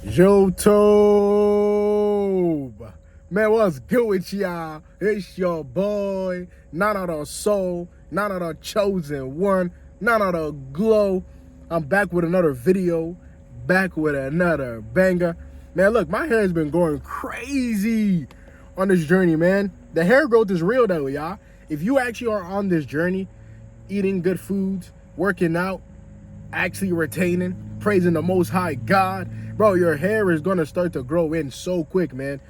YouTube, man, what's good with y'all? It's your boy, none of the soul, none of the chosen one, none of the glow. I'm back with another video, back with another banger. Man, look, my hair has been going crazy on this journey, man. The hair growth is real though, y'all. If you actually are on this journey, eating good foods, working out, actually retaining, praising the Most High God, bro, your hair is gonna start to grow in so quick, man.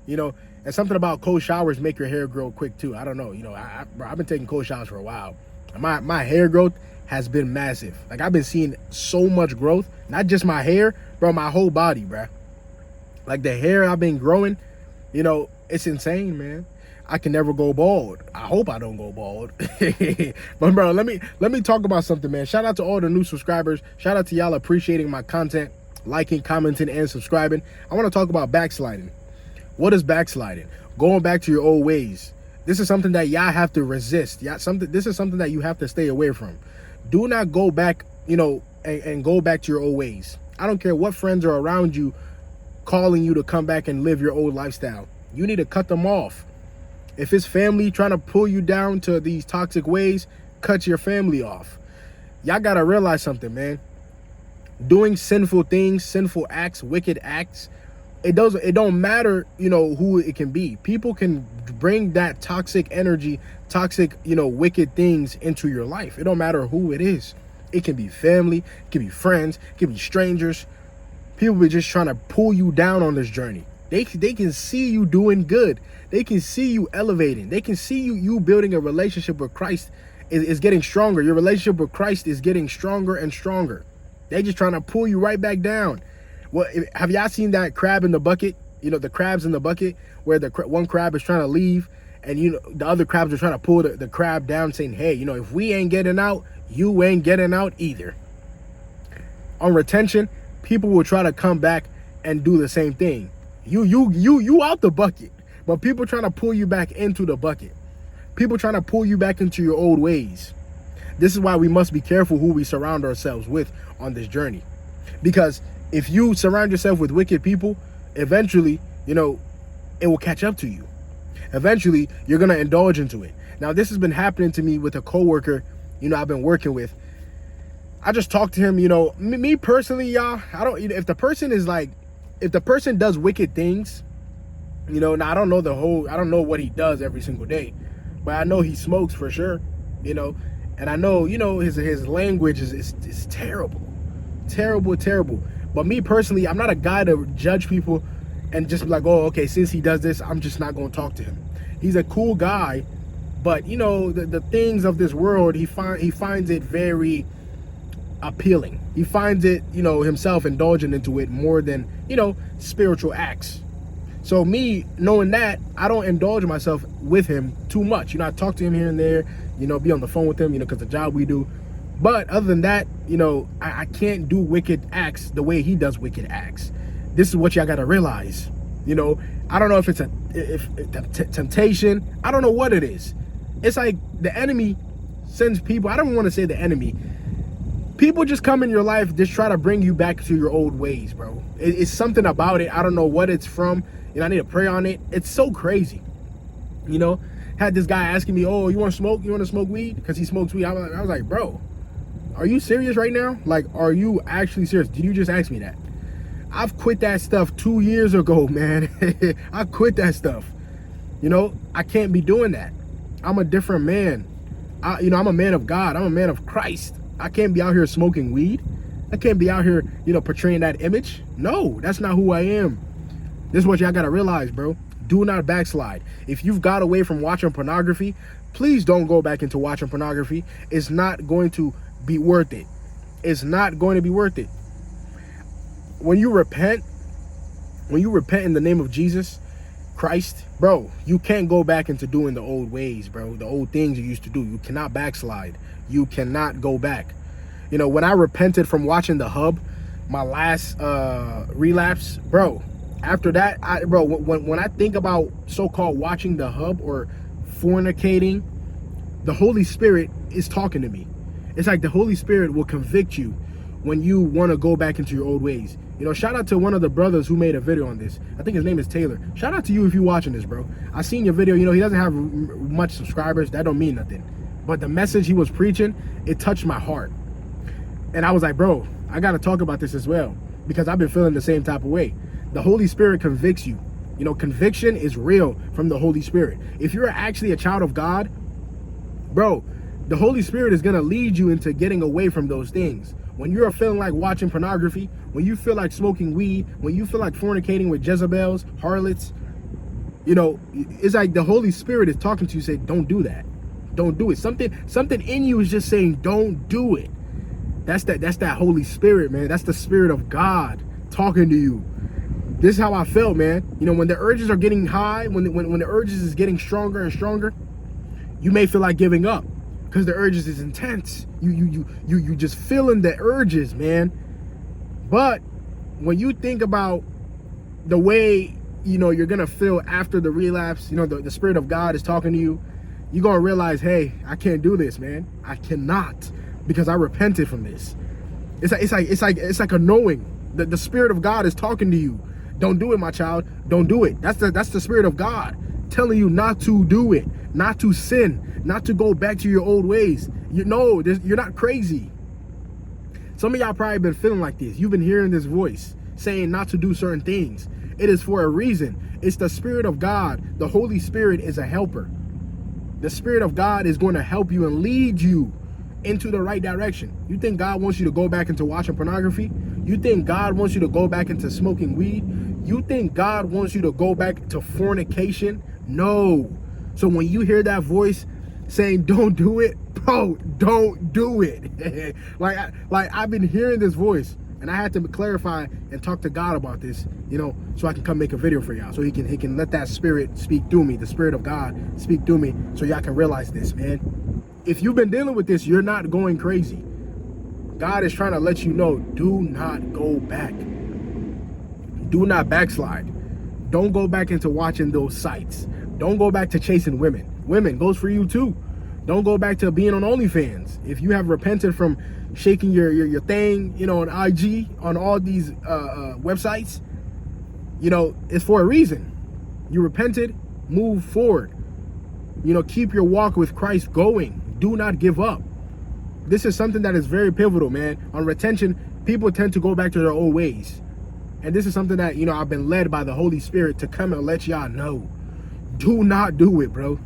You know, and something about cold showers make your hair grow quick too. I don't know. You know, I've been taking cold showers for a while. My hair growth has been massive. Like, I've been seeing so much growth, not just my hair, bro, my whole body, bro. Like, the hair I've been growing, you know, it's insane, man. I can never go bald. I hope I don't go bald. But bro, let me talk about something, man. Shout out to all the new subscribers. Shout out to y'all appreciating my content, liking, commenting, and subscribing. I want to talk about backsliding. What is backsliding? Going back to your old ways. This is something that y'all have to resist. This is something that you have to stay away from. Do not go back, you know, and go back to your old ways. I don't care what friends are around you calling you to come back and live your old lifestyle. You need to cut them off. If it's family trying to pull you down to these toxic ways, cut your family off. Y'all gotta realize something, man. Doing sinful things, sinful acts, wicked acts, it don't matter, you know, who it can be. People can bring that toxic energy, toxic, you know, wicked things into your life. It don't matter who it is. It can be family, it can be friends, it can be strangers. People are just trying to pull you down on this journey. They can see you doing good. They can see you elevating. They can see you building a relationship with Christ is getting stronger. Your relationship with Christ is getting stronger and stronger. They're just trying to pull you right back down. Well, have y'all seen that crab in the bucket? You know, the crabs in the bucket where the one crab is trying to leave and, you know, the other crabs are trying to pull the crab down, saying, hey, you know, if we ain't getting out, you ain't getting out either. On retention, people will try to come back and do the same thing. You out the bucket, but people trying to pull you back into the bucket. People trying to pull you back into your old ways. This is why we must be careful who we surround ourselves with on this journey. Because if you surround yourself with wicked people, eventually, you know, it will catch up to you. Eventually, you're going to indulge into it. Now, this has been happening to me with a coworker, you know, I've been working with. I just talked to him, you know, me personally, y'all, if the person does wicked things, you know, now I don't know what he does every single day, but I know he smokes for sure, you know, and I know, you know, his language is terrible. But me personally, I'm not a guy to judge people and just be like, oh, okay, since he does this, I'm just not going to talk to him. He's a cool guy, but, you know, the things of this world, he finds it very appealing. He finds it, you know, himself indulging into it more than, you know, spiritual acts. So me knowing that, I don't indulge myself with him too much. You know, I talk to him here and there, you know, be on the phone with him, you know, because the job we do. But other than that, you know, I can't do wicked acts the way he does wicked acts. This is what y'all got to realize. You know, I don't know if it's temptation. I don't know what it is. It's like the enemy sends people. I don't want to say the enemy. People just come in your life, just try to bring you back to your old ways, bro. It's something about it. I don't know what it's from. You know, I need to pray on it. It's so crazy. You know, had this guy asking me, oh, you want to smoke? You want to smoke weed? Because he smokes weed. I was like, bro, are you serious right now? Like, are you actually serious? Did you just ask me that? I've quit that stuff 2 years ago, man. I quit that stuff. You know, I can't be doing that. I'm a different man. You know, I'm a man of God. I'm a man of Christ. I can't be out here smoking weed. I can't be out here, you know, portraying that image. No, that's not who I am. This is what y'all gotta realize, bro. Do not backslide. If you've got away from watching pornography, please don't go back into watching pornography. It's not going to be worth it. It's not going to be worth it. When you repent in the name of Jesus Christ, bro, you can't go back into doing the old ways, bro. The old things you used to do. You cannot backslide. You cannot go back. You know, when I repented from watching The Hub, my last relapse, bro, after that, when I think about so-called watching The Hub or fornicating, the Holy Spirit is talking to me. It's like the Holy Spirit will convict you when you want to go back into your old ways. You know, shout out to one of the brothers who made a video on this. I think his name is Taylor. Shout out to you if you're watching this, bro. I seen your video. You know, he doesn't have much subscribers. That don't mean nothing. But the message he was preaching, it touched my heart. And I was like, bro, I got to talk about this as well, because I've been feeling the same type of way. The Holy Spirit convicts you. You know, conviction is real from the Holy Spirit. If you're actually a child of God, bro, the Holy Spirit is going to lead you into getting away from those things. When you're feeling like watching pornography, when you feel like smoking weed, when you feel like fornicating with Jezebels, harlots, you know, it's like the Holy Spirit is talking to you, say, don't do that. Don't do it. Something in you is just saying, don't do it. That's that Holy Spirit, man. That's the Spirit of God talking to you. This is how I felt, man. You know, when the urges are getting high, when the urges is getting stronger and stronger, you may feel like giving up because the urges is intense. You just feeling the urges, man. But when you think about the way, you know, you're gonna feel after the relapse, you know, the Spirit of God is talking to you, you're gonna realize, hey, I can't do this, man. I cannot, because I repented from this. It's like a knowing that the Spirit of God is talking to you. Don't do it, my child. Don't do it. That's the Spirit of God telling you not to do it, not to sin, not to go back to your old ways. You know, you're not crazy. Some of y'all probably been feeling like this. You've been hearing this voice saying not to do certain things. It is for a reason. It's the Spirit of God. The Holy Spirit is a helper. The Spirit of God is going to help you and lead you into the right direction. You think God wants you to go back into watching pornography? You think God wants you to go back into smoking weed? You think God wants you to go back to fornication? No. So when you hear that voice saying don't do it, bro, don't do it. like I've been hearing this voice, and I had to clarify and talk to God about this, you know, so I can come make a video for y'all, so he can let that Spirit speak through me, the Spirit of God speak through me, so y'all can realize this, man. If you've been dealing with this, you're not going crazy. God is trying to let you know, do not go back. Do not backslide. Don't go back into watching those sites. Don't go back to chasing women. Women, goes for you too. Don't go back to being on OnlyFans. If you have repented from shaking your thing, you know, on IG, on all these websites, you know, it's for a reason. You repented, move forward. You know, keep your walk with Christ going. Do not give up. This is something that is very pivotal, man. On retention, people tend to go back to their old ways. And this is something that, you know, I've been led by the Holy Spirit to come and let y'all know. Do not do it, bro.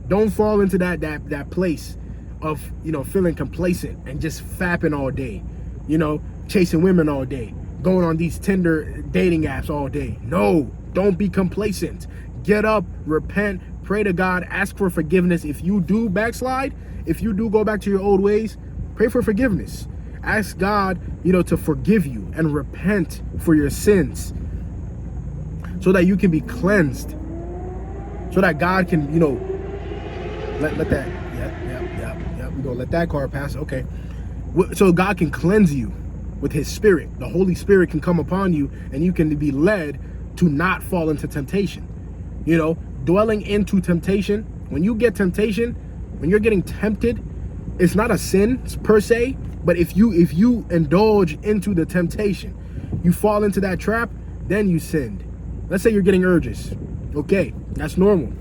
Don't fall into that place of, you know, feeling complacent and just fapping all day. You know, chasing women all day. Going on these Tinder dating apps all day. No, don't be complacent. Get up, repent, pray to God, ask for forgiveness. If you do backslide, if you do go back to your old ways, pray for forgiveness. Ask God, you know, to forgive you and repent for your sins so that you can be cleansed, so that God can, you know, let that, yeah, we're gonna let that car pass, okay. So God can cleanse you with his Spirit. The Holy Spirit can come upon you and you can be led to not fall into temptation. You know, dwelling into temptation, when you get temptation, when you're getting tempted, it's not a sin per se, but if you indulge into the temptation, you fall into that trap, then you sinned. Let's say you're getting urges. Okay, that's normal.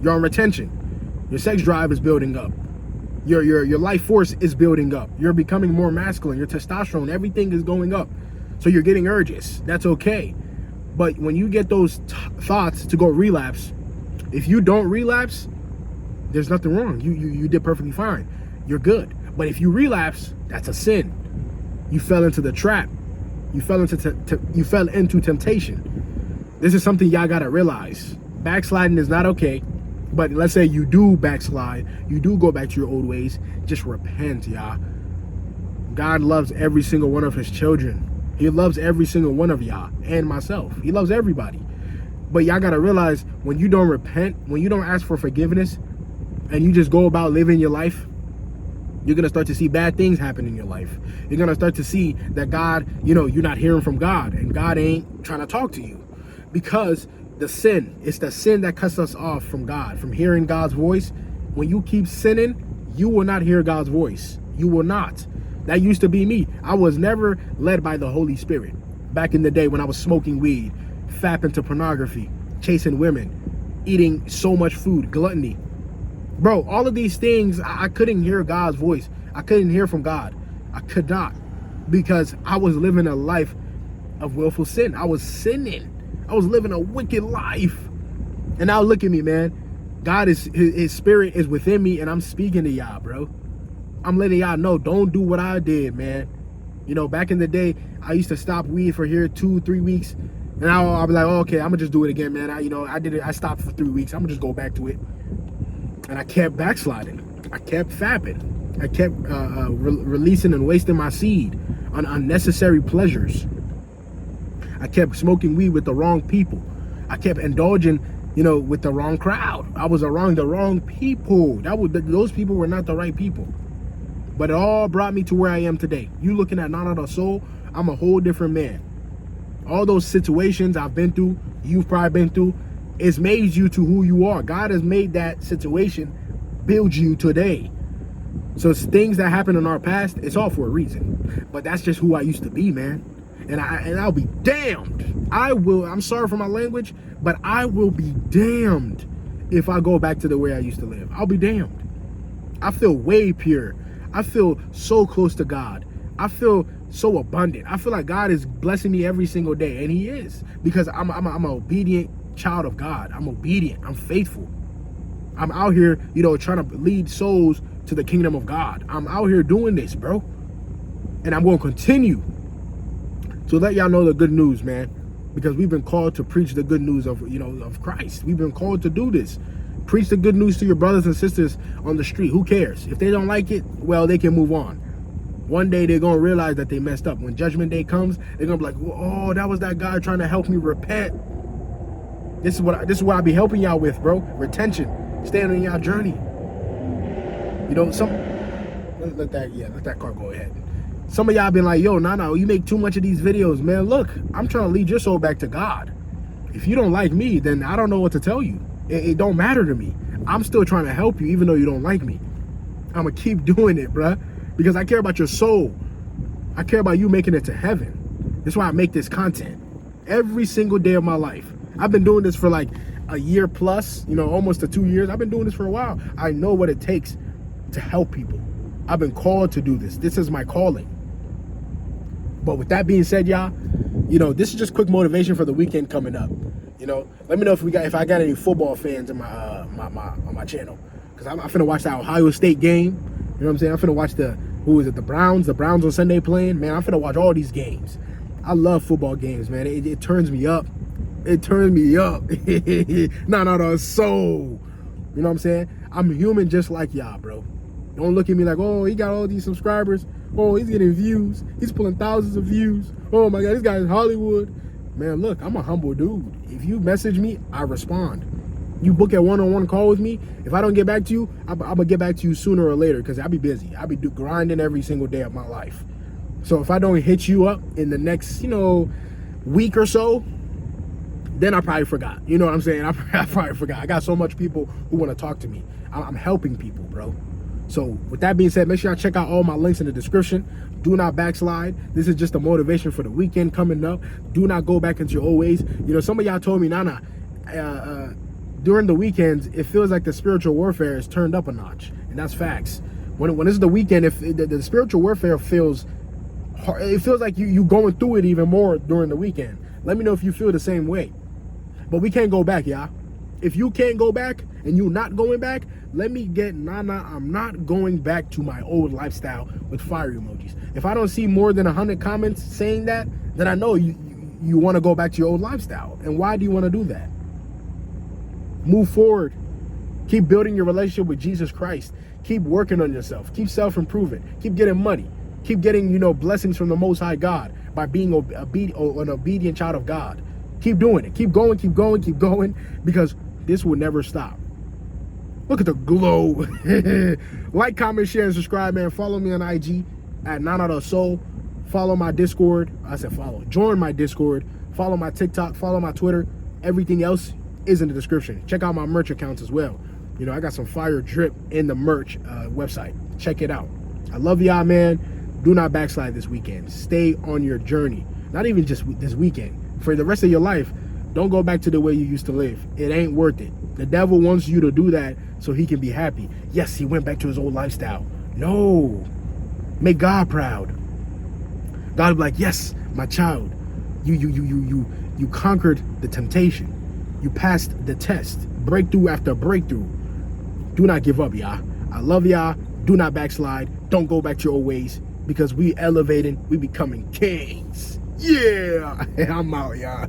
You're on retention. Your sex drive is building up. Your life force is building up. You're becoming more masculine. Your testosterone, everything is going up. So you're getting urges. That's okay. But when you get those thoughts to go relapse, if you don't relapse, there's nothing wrong. You did perfectly fine. You're good. But if you relapse, that's a sin. You fell into the trap. You fell into temptation. This is something y'all gotta realize. Backsliding is not okay. But let's say you do backslide, you do go back to your old ways, just repent, y'all. God loves every single one of his children. He loves every single one of y'all and myself. He loves everybody. But y'all gotta realize, when you don't repent, when you don't ask for forgiveness, and you just go about living your life, you're gonna start to see bad things happen in your life. You're gonna start to see that God, you know, you're not hearing from God, and God ain't trying to talk to you. Because it's the sin that cuts us off from God, from hearing God's voice. When you keep sinning, you will not hear God's voice. You will not. That used to be me. I was never led by the Holy Spirit. back in the day when I was smoking weed, fapping to pornography, chasing women, eating so much food, gluttony. Bro, all of these things, I couldn't hear God's voice. I couldn't hear from God. I could not, because I was living a life of willful sin. I was sinning. I was living a wicked life. And now look at me, man. God is, his spirit is within me, and I'm speaking to y'all, bro. I'm letting y'all know, don't do what I did, man. You know, back in the day, I used to stop weed for here 2-3 weeks, and I'll be like, oh, okay, I'm gonna just do it again, man. I did it. I stopped for 3 weeks. I'm gonna just go back to it. And I kept backsliding. I kept fapping. I kept releasing and wasting my seed on unnecessary pleasures. I kept smoking weed with the wrong people. I kept indulging, you know, with the wrong crowd. I was around the wrong people. Those people were not the right people. But it all brought me to where I am today. You looking at Nana the Soul, I'm a whole different man. All those situations I've been through, you've probably been through, it's made you to who you are. God has made that situation build you today. So it's things that happened in our past, it's all for a reason. But that's just who I used to be, man. And I'll be damned. I'm sorry for my language, but I will be damned if I go back to the way I used to live. I'll be damned. I feel way pure. I feel so close to God. I feel so abundant. I feel like God is blessing me every single day, and he is, because I'm an obedient child of God. I'm obedient. I'm faithful. I'm out here, you know, trying to lead souls to the kingdom of God. I'm out here doing this, bro. And I'm going to continue to let y'all know the good news, man, because we've been called to preach the good news of, you know, of Christ. We've been called to do this. Preach the good news to your brothers and sisters on the street. Who cares? If they don't like it, well, they can move on. One day they're going to realize that they messed up. When judgment day comes, they're going to be like, oh, that was that guy trying to help me repent. This is what I be helping y'all with, bro. Retention. Staying on y'all journey. You know, let that car go ahead. Some of y'all been like, yo, Nana, you make too much of these videos, man. Look, I'm trying to lead your soul back to God. If you don't like me, then I don't know what to tell you. It don't matter to me. I'm still trying to help you, even though you don't like me. I'm going to keep doing it, bruh, because I care about your soul. I care about you making it to heaven. That's why I make this content every single day of my life. I've been doing this for like a year plus, you know, almost to 2 years. I've been doing this for a while. I know what it takes to help people. I've been called to do this. This is my calling. But with that being said, y'all, you know, this is just quick motivation for the weekend coming up. You know, let me know if I got any football fans in my on my channel, because I'm finna watch that Ohio State game. You know what I'm saying? I'm finna watch the Browns on Sunday playing. Man, I'm finna watch all these games. I love football games, man. It turns me up. It turns me up. No, soul. You know what I'm saying? I'm human just like y'all, bro. Don't look at me like, oh, he got all these subscribers. Oh, he's getting views. He's pulling thousands of views. Oh my God, this guy is Hollywood. Man, look, I'm a humble dude. If you message me, I respond. You book a one-on-one call with me. If I don't get back to you, I'm gonna get back to you sooner or later, because I'll be busy. I'll be grinding every single day of my life. So if I don't hit you up in the next, you know, week or so, then I probably forgot. You know what I'm saying? I probably forgot. I got so much people who want to talk to me. I'm helping people, bro. So with that being said, make sure y'all check out all my links in the description. Do not backslide. This is just a motivation for the weekend coming up. Do not go back into your old ways. You know, some of y'all told me, Nana, during the weekends, it feels like the spiritual warfare is turned up a notch. And that's facts. When it's the weekend, if the spiritual warfare feels hard, it feels like you going through it even more during the weekend. Let me know if you feel the same way. But we can't go back, y'all. If you can't go back and you not going back, let me get Nana. I'm not going back to my old lifestyle with fire emojis. If I don't see more than 100 comments saying that, then I know you want to go back to your old lifestyle. And why do you want to do that? Move forward. Keep building your relationship with Jesus Christ. Keep working on yourself. Keep self-improving. Keep getting money. Keep getting, you know, blessings from the Most High God by being an obedient child of God. Keep doing it. Keep going, keep going, keep going, because this will never stop. Look at the glow. Like, comment, share, and subscribe, man. Follow me on IG at Nana the Soul. Follow my Discord. I said follow. Join my Discord. Follow my TikTok. Follow my Twitter. Everything else is in the description. Check out my merch accounts as well. You know, I got some fire drip in the merch website. Check it out. I love y'all, man. Do not backslide this weekend. Stay on your journey. Not even just this weekend. For the rest of your life, don't go back to the way you used to live. It ain't worth it. The devil wants you to do that so he can be happy. Yes, he went back to his old lifestyle. No. Make God proud. God will be like, yes, my child, you conquered the temptation. You passed the test. Breakthrough after breakthrough. Do not give up, y'all. I love y'all. Do not backslide. Don't go back to your old ways, because we elevating, we becoming kings. Yeah. I'm out, y'all.